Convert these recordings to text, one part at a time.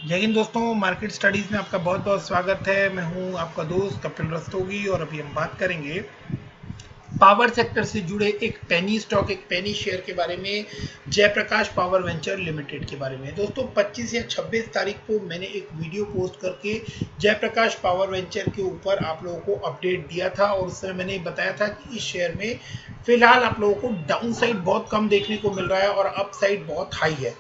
जय हिंद दोस्तों, market studies में आपका बहुत बहुत स्वागत है। मैं हूं आपका दोस्त कपिल रस्तोगी और अभी हम बात करेंगे पावर सेक्टर से जुड़े एक पेनी स्टॉक, एक पेनी शेयर के बारे में, जयप्रकाश पावर वेंचर लिमिटेड के बारे में। दोस्तों 25 या 26 तारीख को मैंने एक वीडियो पोस्ट करके जयप्रकाश पावर वेंचर के ऊपर आप लोगों को अपडेट दिया था और उस समय मैंने बताया था कि इस शेयर में फिलहाल आप लोगों को डाउन साइड बहुत कम देखने को मिल रहा है और अप साइड बहुत हाई है।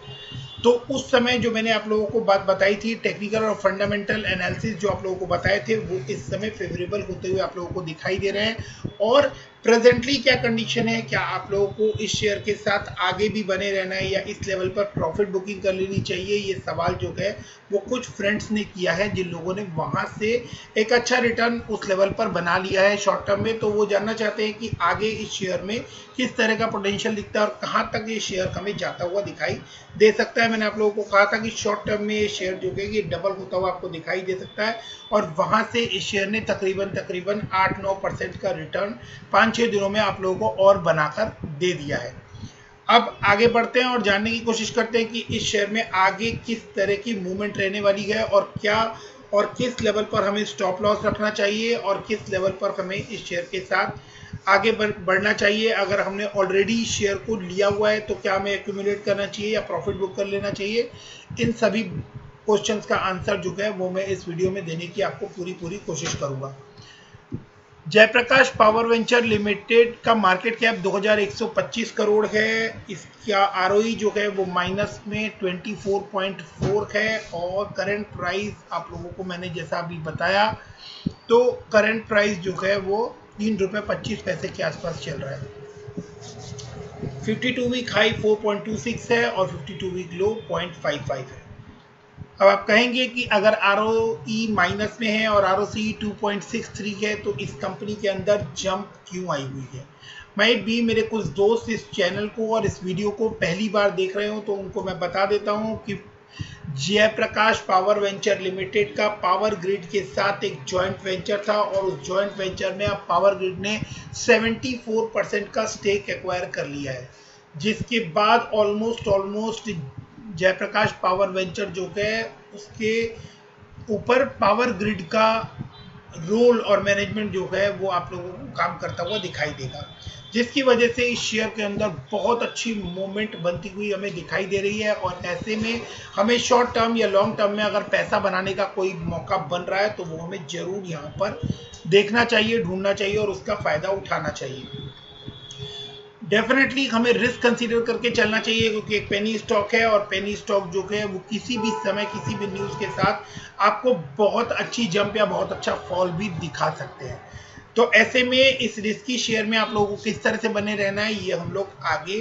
तो उस समय जो मैंने आप लोगों को बात बताई थी, टेक्निकल और फंडामेंटल एनालिसिस जो आप लोगों को बताए थे, वो इस समय फेवरेबल होते हुए आप लोगों को दिखाई दे रहे हैं। और प्रेजेंटली क्या कंडीशन है, क्या आप लोगों को इस शेयर के साथ आगे भी बने रहना है या इस लेवल पर प्रॉफिट बुकिंग कर लेनी चाहिए, ये सवाल जो है वो कुछ फ्रेंड्स ने किया है जिन लोगों ने वहां से एक अच्छा रिटर्न उस लेवल पर बना लिया है शॉर्ट टर्म में। तो वो जानना चाहते हैं कि आगे इस शेयर में किस तरह का पोटेंशियल दिखता है और कहां तक ये शेयर हमें जाता हुआ दिखाई दे सकता है। मैंने आप लोगों को कहा था कि शॉर्ट टर्म में ये शेयर जो है ये डबल होता हुआ आपको दिखाई दे सकता है और वहां से इस शेयर ने तकरीबन 8-9% का रिटर्न 5-6 दिनों में आप लोगों को और बनाकर दे दिया है। अब आगे बढ़ते हैं और जानने की कोशिश करते हैं कि इस शेयर में आगे किस तरह की मूवमेंट रहने वाली है और क्या और किस लेवल पर हमें स्टॉप लॉस रखना चाहिए और किस लेवल पर हमें इस शेयर के साथ आगे बढ़ना चाहिए। अगर हमने ऑलरेडी शेयर को लिया हुआ है तो क्या हमें एक्यूमुलेट करना चाहिए या प्रॉफिट बुक कर लेना चाहिए। इन सभी क्वेश्चंस का आंसर जो है वो मैं इस वीडियो में देने की आपको पूरी कोशिश करूंगा। जयप्रकाश पावर वेंचर लिमिटेड का मार्केट कैप 2125 करोड़ है। इसका आरओई जो है वो माइनस में 24.4 है और करंट प्राइस आप लोगों को मैंने जैसा अभी बताया तो करंट प्राइस जो है वो ₹3.25 के आसपास चल रहा है। 52 वीक हाई 4.26 है और 52 वीक लो 0.55 है। अब आप कहेंगे कि अगर आरओई माइनस में है और आरओसी 2.63 है तो इस कंपनी के अंदर जंप क्यों आई हुई है। मैं भी मेरे कुछ दोस्त इस चैनल को और इस वीडियो को पहली बार देख रहे हो तो उनको मैं बता देता हूं कि जयप्रकाश पावर वेंचर लिमिटेड का पावर ग्रिड के साथ एक जॉइंट वेंचर था और उस जॉइंट वेंचर में अब पावर ग्रिड ने 74% का स्टेक एक्वायर कर लिया है, जिसके बाद ऑलमोस्ट जयप्रकाश पावर वेंचर जो है उसके ऊपर पावर ग्रिड का रोल और मैनेजमेंट जो है वो आप लोगों को काम करता हुआ दिखाई देगा, जिसकी वजह से इस शेयर के अंदर बहुत अच्छी मूवमेंट बनती हुई हमें दिखाई दे रही है। और ऐसे में हमें शॉर्ट टर्म या लॉन्ग टर्म में अगर पैसा बनाने का कोई मौका बन रहा है तो वो हमें जरूर यहाँ पर देखना चाहिए, ढूंढना चाहिए और उसका फायदा उठाना चाहिए। डेफिनेटली हमें रिस्क कंसीडर करके चलना चाहिए क्योंकि एक पेनी स्टॉक है और पेनी स्टॉक जो है वो किसी भी समय किसी भी न्यूज़ के साथ आपको बहुत अच्छी जंप या बहुत अच्छा फॉल भी दिखा सकते हैं। तो ऐसे में इस रिस्की शेयर में आप लोगों को किस तरह से बने रहना है ये हम लोग आगे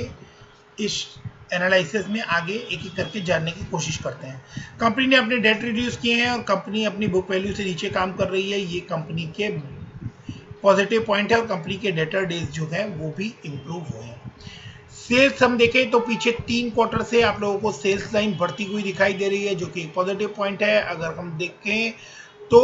इस एनालिसिस में आगे एक एक करके जानने की कोशिश करते हैं। कंपनी ने अपने डेट रिड्यूस किए हैं और कंपनी अपनी बुक वैल्यू से नीचे काम कर रही है, ये कंपनी के पॉजिटिव पॉइंट है और कंपनी के डेटर डेज जो है वो भी इम्प्रूव हुए हैं। सेल्स हम देखें तो पीछे 3 क्वार्टर से आप लोगों को सेल्स लाइन बढ़ती हुई दिखाई दे रही है जो कि एक पॉजिटिव पॉइंट है। अगर हम देखें तो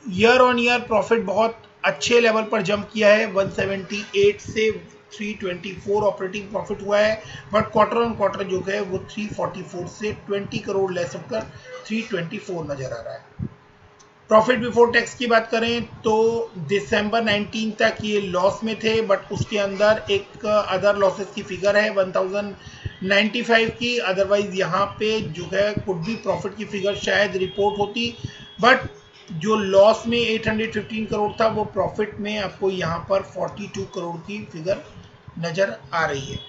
ईयर ऑन ईयर प्रॉफिट बहुत अच्छे लेवल पर जंप किया है, 178 से 324 ऑपरेटिंग प्रॉफिट हुआ है, बट क्वार्टर ऑन क्वार्टर जो है वो 344 से 20 करोड़ लेस होकर 324 नजर आ रहा है। प्रॉफिट बिफोर टैक्स की बात करें तो दिसंबर 19 तक ये लॉस में थे, बट उसके अंदर एक अदर लॉसेस की फिगर है 1095 की। अदरवाइज यहाँ पे जो है कुड भी प्रॉफिट की फिगर शायद रिपोर्ट होती, बट जो लॉस में 815 करोड़ था वो प्रॉफिट में आपको यहाँ पर 42 करोड़ की फिगर नजर आ रही है।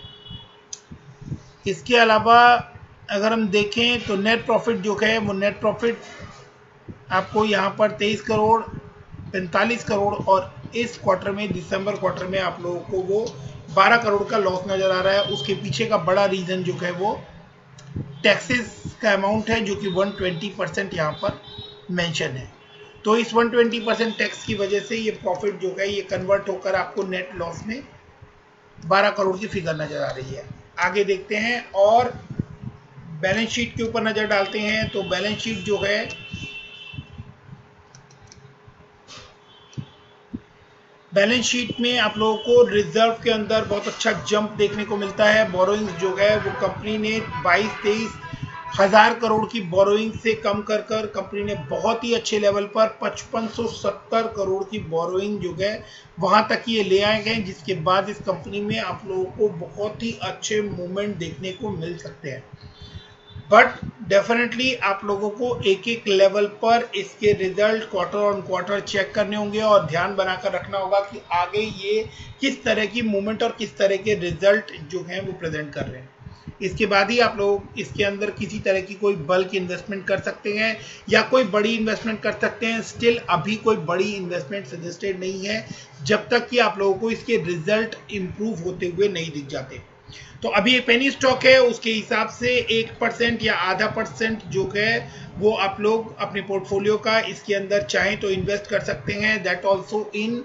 इसके अलावा अगर हम देखें तो नेट प्रॉफिट जो है वो नेट प्रॉफिट आपको यहाँ पर 23 करोड़ 45 करोड़ और इस क्वार्टर में दिसंबर क्वार्टर में आप लोगों को वो 12 करोड़ का लॉस नजर आ रहा है। उसके पीछे का बड़ा रीजन जो है वो टैक्सेस का अमाउंट है जो कि 120% यहाँ पर मेंशन है। तो इस 120% टैक्स की वजह से ये प्रॉफिट जो है ये कन्वर्ट होकर आपको नेट लॉस में 12 करोड़ की फिगर नजर आ रही है। आगे देखते हैं और बैलेंस शीट के ऊपर नजर डालते हैं तो बैलेंस शीट जो है बैलेंस शीट में आप लोगों को रिजर्व के अंदर बहुत अच्छा जंप देखने को मिलता है। बोरोइंग्स जो है वो कंपनी ने 22-23 1000 करोड़ की बोरोइंग से कम कर कर कंपनी ने बहुत ही अच्छे लेवल पर 5570 करोड़ की बोरोइंग जो है वहां तक ये ले आए गए, जिसके बाद इस कंपनी में आप लोगों को बहुत ही अच्छे मूवमेंट देखने को मिल सकते हैं। बट डेफिनेटली आप लोगों को एक एक लेवल पर इसके result quarter on quarter check करने होंगे और ध्यान बनाकर रखना होगा कि आगे ये किस तरह की मूवमेंट और किस तरह के रिजल्ट जो हैं वो प्रेजेंट कर रहे हैं। इसके बाद ही आप लोग इसके अंदर किसी तरह की कोई बल्क इन्वेस्टमेंट कर सकते हैं या कोई बड़ी इन्वेस्टमेंट कर सकते हैं। स्टिल अभी कोई बड़ी इन्वेस्टमेंट सजेस्टेड नहीं है जब तक कि आप लोगों को इसके रिजल्ट इंप्रूव होते हुए नहीं दिख जाते। तो अभी एक पेनी स्टॉक है, उसके हिसाब से 1% या आधा % जो है वो आप लोग अपने पोर्टफोलियो का इसके अंदर चाहें तो इन्वेस्ट कर सकते हैं। दैट ऑल्सो इन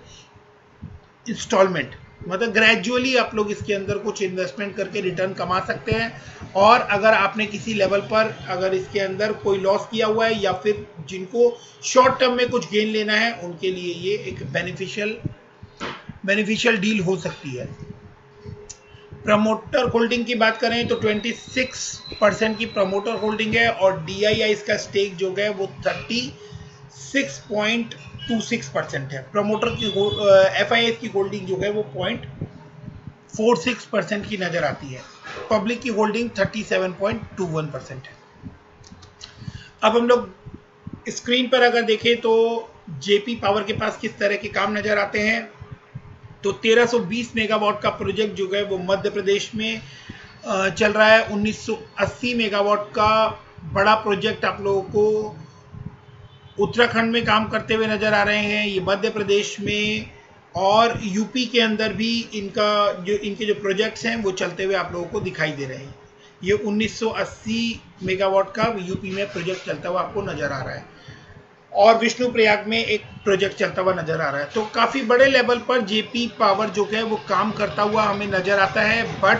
इंस्टॉलमेंट, मतलब ग्रेजुअली आप लोग इसके अंदर कुछ इन्वेस्टमेंट करके रिटर्न कमा सकते हैं। और अगर आपने किसी लेवल पर अगर इसके अंदर कोई लॉस किया हुआ है या फिर जिनको शॉर्ट टर्म में कुछ गेन लेना है उनके लिए ये एक बेनिफिशियल डील हो सकती है। प्रमोटर होल्डिंग की बात करें तो 26% की प्रमोटर होल्डिंग है और DII का स्टेक जो है वो 36.26% है। प्रमोटर की FIS की होल्डिंग जो है वो 0.46% की नजर आती है। पब्लिक की होल्डिंग 37.21% है। अब हम लोग स्क्रीन पर अगर देखें तो JP पावर के पास किस तरह के काम नजर आते हैं, तो 1320 मेगावाट का प्रोजेक्ट जो है वो मध्य प्रदेश में चल रहा है। 1980 मेगावाट का बड़ा प्रोजेक्ट आप लोगों को उत्तराखंड में काम करते हुए नजर आ रहे हैं, ये मध्य प्रदेश में और यूपी के अंदर भी इनके जो प्रोजेक्ट्स हैं वो चलते हुए आप लोगों को दिखाई दे रहे हैं। ये 1980 मेगावाट का यूपी में प्रोजेक्ट चलता हुआ आपको नजर आ रहा है और विष्णु प्रयाग में एक प्रोजेक्ट चलता हुआ नजर आ रहा है। तो काफी बड़े लेवल पर JP पावर जो है वो काम करता हुआ हमें नजर आता है, बट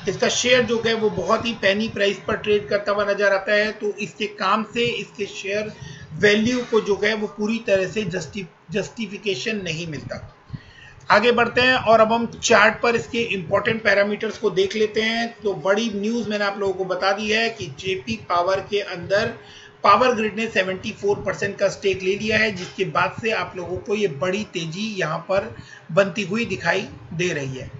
इसका शेयर जो है वो बहुत ही पैनी प्राइस पर ट्रेड करता हुआ नजर आता है। तो इसके काम से इसके शेयर वैल्यू को जो है वो पूरी तरह से जस्टिफिकेशन नहीं मिलता। आगे बढ़ते हैं और अब हम चार्ट पर इसके इंपॉर्टेंट पैरामीटर्स को देख लेते हैं। तो बड़ी न्यूज मैंने आप लोगों को बता दी है कि JP पावर के अंदर पावर ग्रिड ने 74% का स्टेक ले लिया है, जिसके बाद से आप लोगों को ये बड़ी तेजी यहाँ पर बनती हुई दिखाई दे रही है।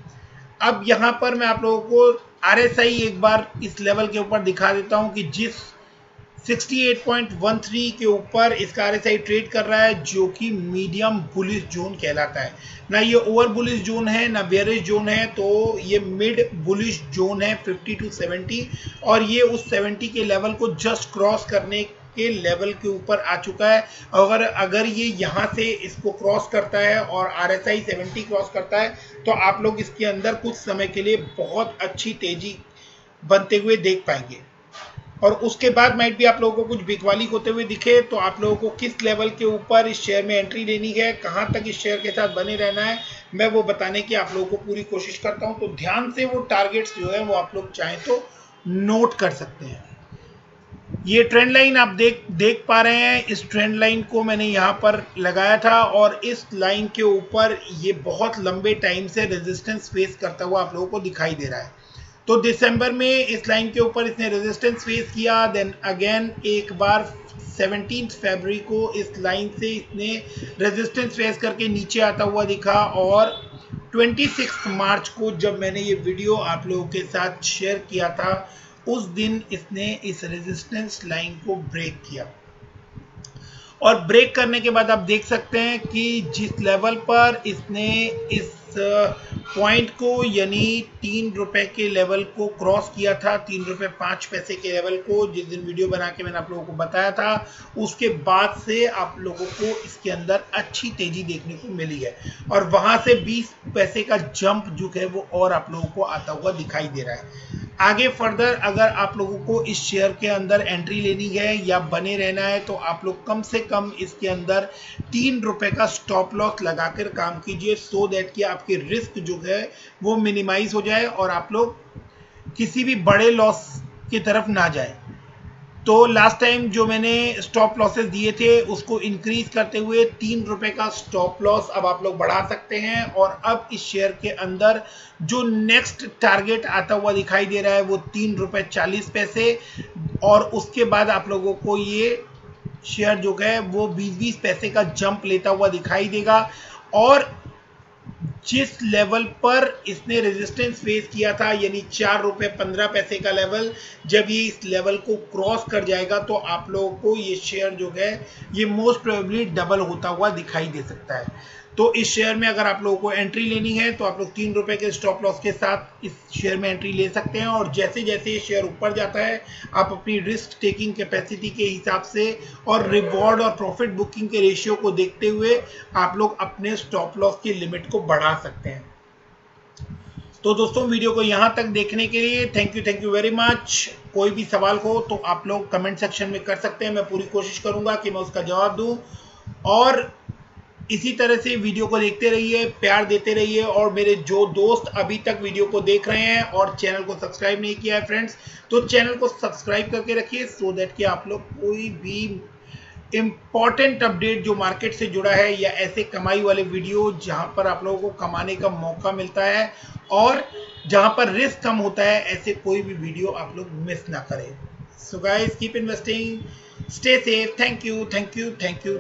अब यहाँ पर मैं आप लोगों को RSI एक बार इस लेवल के ऊपर दिखा देता हूँ कि जिस 68.13 के ऊपर इसका RSI ट्रेड कर रहा है, जो कि मीडियम बुलिश जोन कहलाता है। ना ये ओवर बुलिश जोन है ना बेयरिश जोन है, तो ये मिड बुलिश जोन है 50 to 70 और ये उस 70 के लेवल को जस्ट क्रॉस करने के लेवल के ऊपर आ चुका है। अगर ये यहाँ से इसको क्रॉस करता है और RSI 70 क्रॉस करता है तो आप लोग इसके अंदर कुछ समय के लिए बहुत अच्छी तेजी बनते हुए देख पाएंगे। और उसके बाद माइट भी आप लोगों को कुछ बिकवाली होते हुए दिखे तो आप लोगों को किस लेवल के ऊपर इस शेयर में एंट्री लेनी है, कहां तक इस शेयर के साथ बने रहना है, मैं वो बताने की आप लोगों को पूरी कोशिश करता हूं। तो ध्यान से वो टारगेट्स जो है वो आप लोग चाहें तो नोट कर सकते हैं। ये ट्रेंड लाइन आप देख पा रहे हैं, इस ट्रेंड लाइन को मैंने यहाँ पर लगाया था और इस लाइन के ऊपर ये बहुत लंबे टाइम से रेजिस्टेंस फेस करता हुआ आप लोगों को दिखाई दे रहा है। तो दिसंबर में इस लाइन के ऊपर इसने रेजिस्टेंस फेस किया, देन अगेन एक बार 17 फरवरी को इस लाइन से इसने रेजिस्टेंस फेस करके नीचे आता हुआ दिखा और 26 मार्च को जब मैंने ये वीडियो आप लोगों के साथ शेयर किया था उस दिन इसने इस रेजिस्टेंस लाइन को ब्रेक किया और ब्रेक करने के बाद आप देख सकते हैं कि जिस लेवल पर इसने इस पॉइंट को यानी 3 रुपए के लेवल को क्रॉस किया था, 3 रुपए 5 पैसे के लेवल को जिस दिन वीडियो बना के मैंने आप लोगों को बताया था, उसके बाद से आप लोगों को इसके अंदर अच्छी तेजी देखने को मिली है और वहां से 20 पैसे का जंप जो है वो और आप लोगों को आता हुआ दिखाई दे रहा है। आगे फर्दर अगर आप लोगों को इस शेयर के अंदर एंट्री लेनी है या बने रहना है तो आप लोग कम से कम इसके अंदर 3 रुपए का स्टॉप लॉस लगाकर काम कीजिए, सो दैट कि आपके रिस्क जो है वो मिनिमाइज हो जाए और आप लोग किसी भी बड़े लॉस की तरफ ना जाए। तो लास्ट टाइम जो मैंने स्टॉप लॉसेस दिए थे उसको इंक्रीज करते हुए 3 रुपए का स्टॉप लॉस अब आप लोग बढ़ा सकते हैं। और अब इस शेयर के अंदर जो नेक्स्ट टारगेट आता हुआ दिखाई दे रहा है वो 3 रुपए 40 पैसे, और उसके बाद आप लोगों को ये शेयर जो है वो 20-20 पैसे का जंप लेता हुआ दिखाई देगा। और जिस लेवल पर इसने रेजिस्टेंस फेस किया था यानी 4 रुपए 15 पैसे का लेवल, जब ये इस लेवल को क्रॉस कर जाएगा तो आप लोगों को ये शेयर जो है ये मोस्ट प्रोबेबली डबल होता हुआ दिखाई दे सकता है। तो इस शेयर में अगर आप लोगों को एंट्री लेनी है तो आप लोग 3 रुपए के स्टॉप लॉस के साथ इस शेयर में एंट्री ले सकते हैं। और जैसे जैसे ये शेयर ऊपर जाता है आप अपनी रिस्क टेकिंग कैपेसिटी के हिसाब से और रिवॉर्ड और प्रॉफिट बुकिंग के रेशियो को देखते हुए आप लोग अपने स्टॉप लॉस की लिमिट को बढ़ा सकते हैं। तो दोस्तों वीडियो को यहां तक देखने के लिए थैंक यू वेरी मच। कोई भी सवाल हो तो आप लोग कमेंट सेक्शन में कर सकते हैं, मैं पूरी कोशिश करूंगा कि मैं उसका जवाब दूं। और इसी तरह से वीडियो को देखते रहिए, प्यार देते रहिए। और मेरे जो दोस्त अभी तक वीडियो को देख रहे हैं और चैनल को सब्सक्राइब नहीं किया है फ्रेंड्स, तो चैनल को सब्सक्राइब करके रखिए सो दैट कि आप लोग कोई भी इम्पॉर्टेंट अपडेट जो मार्केट से जुड़ा है या ऐसे कमाई वाले वीडियो जहां पर आप लोगों को कमाने का मौका मिलता है और जहां पर रिस्क कम होता है, ऐसे कोई भी वीडियो आप लोग मिस ना करें। So guys keep investing, stay safe, thank you.